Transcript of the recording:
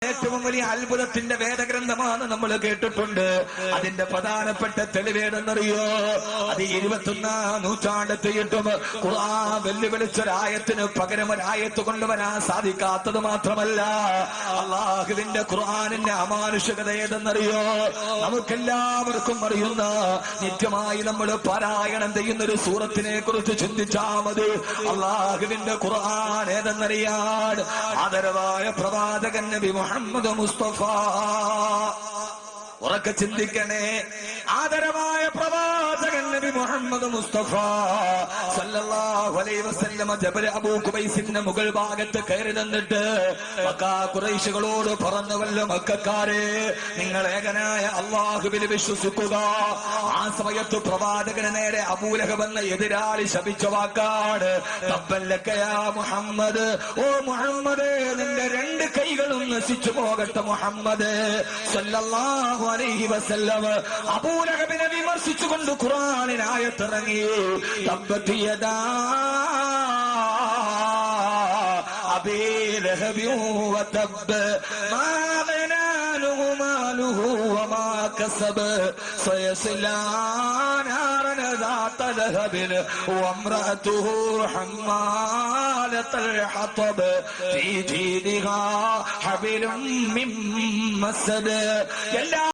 ഏറ്റവും വലിയ അത്ഭുതത്തിന്റെ വേദഗ്രന്ഥമാണ് നമ്മൾ കേട്ടിട്ടുണ്ട്. അതിന്റെ പ്രധാനപ്പെട്ട തെളിവേടെന്നറിയോ? അത് 21-ാം നൂറ്റാണ്ടെത്തിയിട്ടും ഖുർആൻ വെല്ലുവിളിച്ചൊരായത്തിന് പകരം ഒരായത്ത് കൊണ്ടുവരാൻ സാധിക്കാത്തത് മാത്രമല്ല, അള്ളാഹുവിന്റെ ഖുർആനിന്റെ അമാനുഷികത ഏതെന്നറിയോ? നമുക്കെല്ലാവർക്കും അറിയുന്ന, നിത്യമായി നമ്മൾ പാരായണം ചെയ്യുന്ന ഒരു സൂറത്തിനെ കുറിച്ച് ചിന്തിച്ചാൽ മതി. അള്ളാഹുവിന്റെ ഖുർആൻ ഏതെന്നറിയാൻ ആദരവായ പ്രവാചകൻ നബി മുഹമ്മദ് മുസ്തഫ. ഉറക്കെ ചിന്തിക്കണേ. ആദരവായ പ്രവാചകൻ നബി മുഹമ്മദ് മുസ്തഫ സല്ലല്ലാഹു അലൈഹി വസല്ലം ജബൽ അബൂ ഖുബൈസിന്റെ മുകൾ ഭാഗത്ത് കയറി നിന്നിട്ട് മക്ക ഖുറൈശികളോട് പറഞ്ഞുവല്ലോ, മക്കക്കാരെ, നിങ്ങൾ ഏകനായ അല്ലാഹുവിൽ വിശ്വസിക്കുക. ആ സമയത്ത് പ്രവാചകന് നേരെ അബൂലഹബ് എന്ന എതിരാളി ശപിച്ച വാക്കാണ് തബ്ബല്ലക യാ മുഹമ്മദ്. ഓ മുഹമ്മദ്, നിന്റെ രണ്ട് കൈകളും നശിച്ചു പോകട്ടെ മുഹമ്മദ് സല്ലല്ലാഹു അലൈഹി വസല്ലം. അബൂലഹബിനെ വിമർശിച്ചുകൊണ്ട് ഖുർആനിൽ ആയത്തിറങ്ങി. തബ്ബത് യദാ അബീ ലഹബി വതബ്ബ മാ അഗ്നാ അൻഹു മാലുഹു വമാ കസബ സയസ്ലാ നാരൻ ذات لهب وامرأته حمالة الحطب في جيدها حبل من مسد.